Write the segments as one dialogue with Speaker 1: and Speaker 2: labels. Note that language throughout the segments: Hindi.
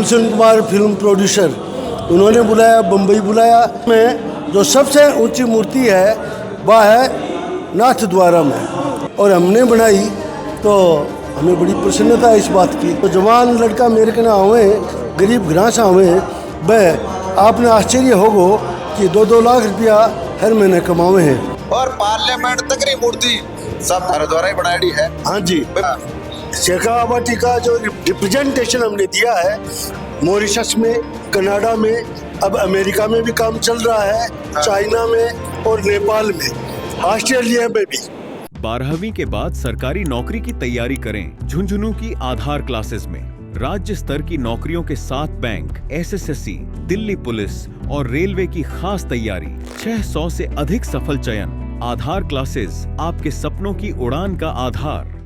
Speaker 1: गुलशन कुमार फिल्म प्रोड्यूसर, उन्होंने बुलाया, बम्बई बुलाया। में जो सबसे ऊंची मूर्ति है वह है नाथ द्वारा में, और हमने बनाई तो हमें बड़ी प्रसन्नता है इस बात की। तो जवान लड़का मेरे के ना आवे, गरीब घरां से आवे, वह आपने आश्चर्य होगो कि 2-2 लाख रुपया हर महीने कमावे हैं।
Speaker 2: और पार्लियामेंट तक की मूर्ति सब थारे द्वारा ही बनाई है।
Speaker 1: हाँ जी, शेखावाटी का जो रिप्रेजेंटेशन हमने दिया है मॉरिशस में, कनाडा में, अब अमेरिका में भी काम चल रहा है, चाइना में और नेपाल में, ऑस्ट्रेलिया में भी।
Speaker 3: 12वीं के बाद सरकारी नौकरी की तैयारी करें झुंझुनू की आधार क्लासेस में। राज्य स्तर की नौकरियों के साथ बैंक, एसएससी, दिल्ली पुलिस और रेलवे की खास तैयारी, 600 से अधिक सफल चयन। आधार क्लासेस, आपके सपनों की उड़ान का आधार।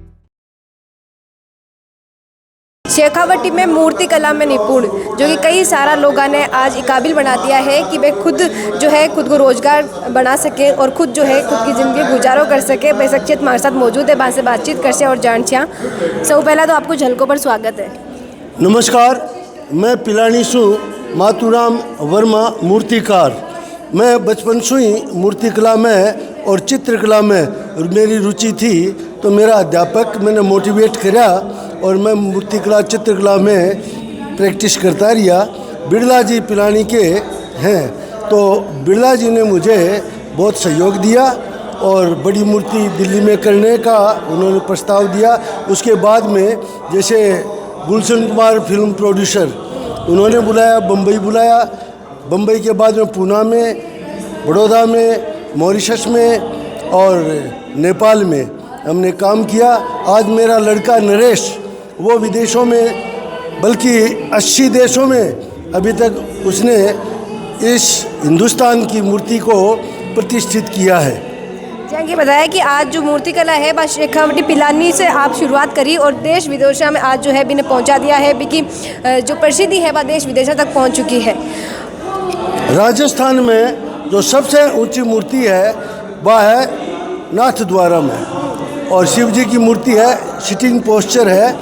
Speaker 4: शेखावटी में मूर्ति कला में निपुण, जो कि कई सारा लोगों ने आज काबिल बना दिया है कि वे खुद जो है खुद को रोजगार बना सके और खुद जो है खुद की ज़िंदगी गुजारो कर सके। बेशख्सियत हमारे साथ मौजूद है, से बातचीत कर से और जान छिया। सब पहला तो आपको झलकों पर स्वागत है।
Speaker 1: नमस्कार, मैं पिलानी सु मातूराम वर्मा मूर्तिकार। मैं बचपन से ही मूर्तिकला में और चित्रकला में मेरी रुचि थी, तो मेरा अध्यापक मैंने मोटिवेट किया और मैं मूर्तिकला चित्रकला में प्रैक्टिस करता रहा। बिरला जी पिलानी के हैं, तो बिरला जी ने मुझे बहुत सहयोग दिया और बड़ी मूर्ति दिल्ली में करने का उन्होंने प्रस्ताव दिया। उसके बाद में जैसे गुलशन कुमार फिल्म प्रोड्यूसर, उन्होंने बुलाया, बम्बई बुलाया। बम्बई के बाद में पूना में, बड़ौदा में, मॉरिशस में और नेपाल में हमने काम किया। आज मेरा लड़का नरेश, वो विदेशों में, बल्कि 80 देशों में अभी तक उसने इस हिंदुस्तान की मूर्ति को प्रतिष्ठित किया है।
Speaker 4: ये बताया कि आज जो मूर्ति कला है बस शेखावटी पिलानी से आप शुरुआत करी और देश विदेशों में आज जो है भी ने पहुंचा दिया है, भी कि जो प्रसिद्धि है वह देश विदेशों तक पहुंच चुकी है।
Speaker 1: राजस्थान में जो सबसे ऊंची मूर्ति है वह है नाथ द्वारा में, और शिव जी की मूर्ति है, सिटिंग पोस्चर है।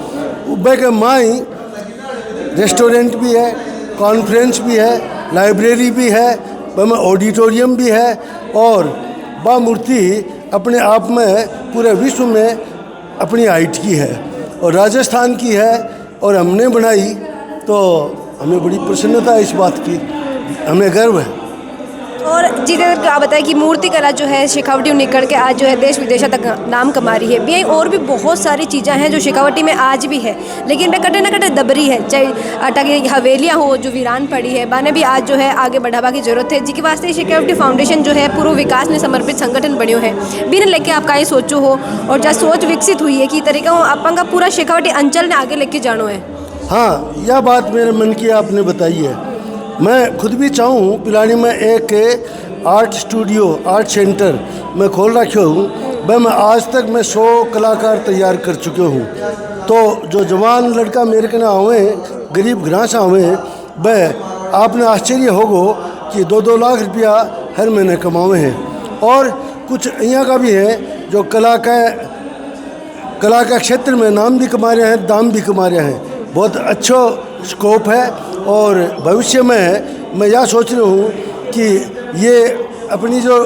Speaker 1: उब्बे के माई रेस्टोरेंट भी है, कॉन्फ्रेंस भी है, लाइब्रेरी भी है, वह ऑडिटोरियम भी है, और वह मूर्ति अपने आप में पूरे विश्व में अपनी हाइट की है और राजस्थान की है, और हमने बनाई तो हमें बड़ी प्रसन्नता है इस बात की, हमें गर्व है।
Speaker 4: और जितने आप बताएं कि मूर्ति कला जो है शेखावटी निकल के आज जो है देश विदेशों तक नाम कमा रही है। भी और भी बहुत सारी चीज़ें हैं जो शेखावटी में आज भी है, लेकिन वे कटे न कटे दबरी है। चाहे अटा की हवेलियाँ हो जो वीरान पड़ी है, बाने भी आज जो है आगे बढ़ावा की जरूरत है, जिसके वास्ते शेखावटी फाउंडेशन जो है पूर्व विकास में समर्पित संगठन बने है। बिन लेके आप कहीं सोचो हो और जब सोच विकसित हुई है कि तरीका हो अपन का पूरा शेखावटी अंचल ने आगे लेके जानो है।
Speaker 1: हाँ, यह बात मेरे मन की आपने बताई है। मैं खुद भी चाहूँ पिलानी में एक आर्ट स्टूडियो, आर्ट सेंटर मैं खोल रखा हूँ। वह मैं आज तक मैं 100 कलाकार तैयार कर चुके हूँ। तो जो जवान लड़का मेरे के ना आवे, गरीब घरां से आवे, वह आपने आश्चर्य होगो कि 2-2 लाख रुपया हर महीने कमावे हैं। और कुछ यहाँ का भी है जो कला का क्षेत्र में नाम भी कमा रहे हैं, दाम भी कमा रहे हैं। बहुत अच्छा स्कोप है, और भविष्य में मैं यह सोच रहा हूँ कि ये अपनी जो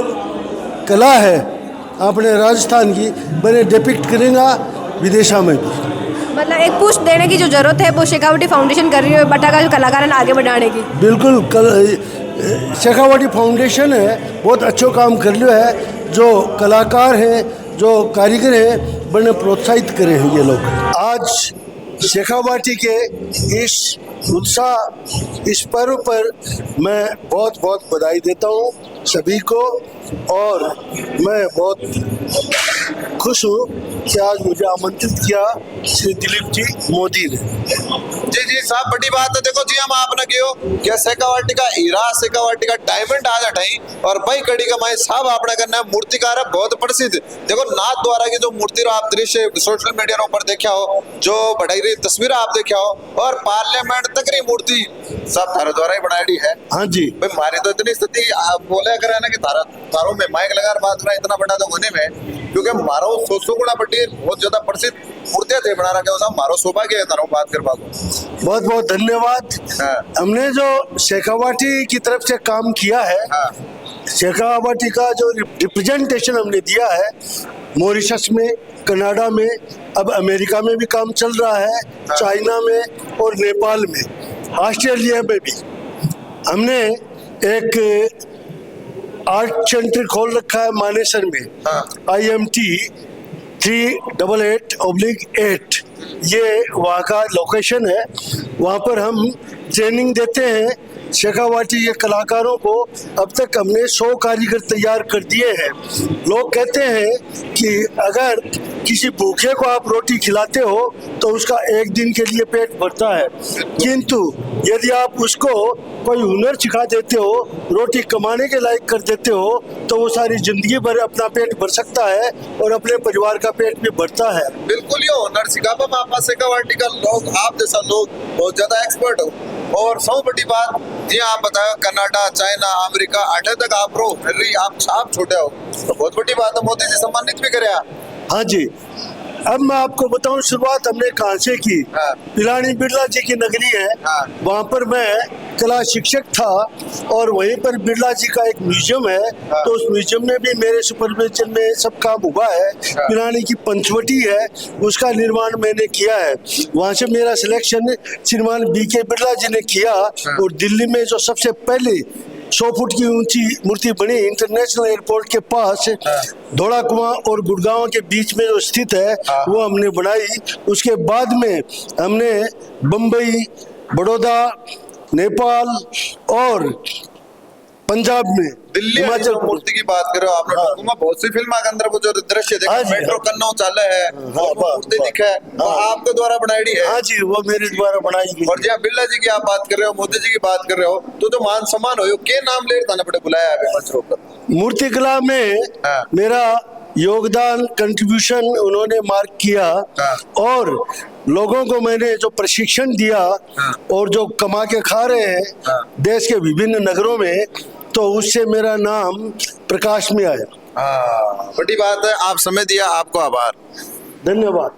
Speaker 1: कला है अपने राजस्थान की मैंने डिपिक्ट करेंगे विदेशों में भी।
Speaker 4: मतलब एक पुश देने की जो जरूरत है वो शेखावटी फाउंडेशन कर रही है बटा का कलाकार आगे बढ़ाने की।
Speaker 1: बिल्कुल, शेखावटी फाउंडेशन है, बहुत अच्छा काम कर लिया है। जो कलाकार हैं, जो कारीगर हैं, बड़े प्रोत्साहित करे हैं ये लोग। आज शेखावटी के इस उत्साह, इस पर्व पर मैं बहुत बहुत बधाई देता हूँ सभी को, और मैं बहुत खुश हूँ कि आज मुझे आमंत्रित किया श्री दिलीप जी मोदी ने।
Speaker 2: जी साहब, बड़ी बात है। देखो जी, हम आपने क्यों क्या शेखावटी का हीरा, शेखावटी का डायमंड आज हटाई और भाई कड़ी कमाई साहब आपने करना है। मूर्तिकार है बहुत प्रसिद्ध। देखो नाथ द्वारा की जो मूर्ति आप दृश्य सोशल मीडिया पर देखा हो, जो बढ़ाई रही तस्वीर आप देखा हो, और पार्लियामेंट तक की मूर्ति सब थारे द्वारा ही बनाई है।
Speaker 1: हाँ जी,
Speaker 2: भाई हमारी तो इतनी स्थिति बोले करे ना कि थारा थारों में माइक लगा बात करा इतना बड़ा तो होने में, क्योंकि मारो 100 गुना बड़ी बहुत ज्यादा प्रसिद्ध मूर्तियां थे बना रखे हो, मारो सौभाग्य है थारों बात कर पाओ।
Speaker 1: बहुत बहुत धन्यवाद। हमने जो शेखावाटी की तरफ से काम किया है, शेखावाटी का जो रिप्रेजेंटेशन हमने दिया है मॉरिशस में, कनाडा में, अब अमेरिका में भी काम चल रहा है, चाइना में और नेपाल में, ऑस्ट्रेलिया में भी। हमने एक आर्ट सेंटर खोल रखा है मानेसर में, IMT 388/8, ये वहाँ का लोकेशन है। वहाँ पर हम ट्रेनिंग देते हैं शेखावाटी के कलाकारों को। अब तक हमने 100 कारीगर तैयार कर दिए हैं। लोग कहते हैं कि अगर किसी भूखे को आप रोटी खिलाते हो तो उसका एक दिन के लिए पेट भरता है, किंतु यदि आप उसको कोई हुनर सिखा देते हो, रोटी कमाने के लायक कर देते हो, तो वो सारी जिंदगी भर अपना पेट भर सकता है और अपने परिवार का पेट भी भरता है।
Speaker 2: बिल्कुल ये हुनर सिखा पापा शेखावाटी का लोग, आप जैसा लोग बहुत ज्यादा एक्सपर्ट हो। और सौ बड़ी बात जी आप बताओ, कनाडा, चाइना, अमेरिका, आठे तक आप रो आप छोटे हो, तो बहुत बड़ी बात है। मोदी जी सम्मानित भी करे।
Speaker 1: हाँ जी। अब मैं आपको बताऊं शुरुआत हमने कहाँ से की। पिलानी बिरला जी की नगरी है, वहाँ पर मैं कला शिक्षक था और वहीं पर बिरला जी का एक म्यूजियम है, तो उस म्यूजियम में भी मेरे सुपरविजन में सब काम हुआ है। पिलानी की पंचवटी है, उसका निर्माण मैंने किया है, वहाँ से मेरा सिलेक्शन श्रीमान BK बिरला जी ने किया। और दिल्ली में जो सबसे पहले 100 फुट की ऊंची मूर्ति बनी इंटरनेशनल एयरपोर्ट के पास, धौला कुआं और गुड़गांव के बीच में जो स्थित है, वो हमने बनाई। उसके बाद में हमने बम्बई, बड़ौदा, नेपाल और पंजाब में,
Speaker 2: दिल्ली हिमाचल मूर्ति की बात कर रहे हो आपने, डोकुमा बहुत सी फिल्म के अंदर वो जो दृश्य देखा, मेट्रो कन्नौ चाले है, मूर्ति दिखा है, वो आपके द्वारा बनाई है।
Speaker 1: हाँ जी, वो मेरे द्वारा बनाई गई।
Speaker 2: और जी बिरला जी की आप बात कर रहे हो, मोदी जी की बात कर रहे हो, तो मान सम्मान हो के नाम ले थाने पड़े बुलाया है मंच पर।
Speaker 1: मूर्ति कला में मेरा योगदान, कंट्रीब्यूशन उन्होंने मार्क किया और लोगों को मैंने जो प्रशिक्षण दिया और जो कमा के खा रहे हैं देश के विभिन्न नगरों में, तो उससे मेरा नाम प्रकाश में आया।
Speaker 2: बड़ी बात है। आप समय दिया, आपको आभार,
Speaker 1: धन्यवाद।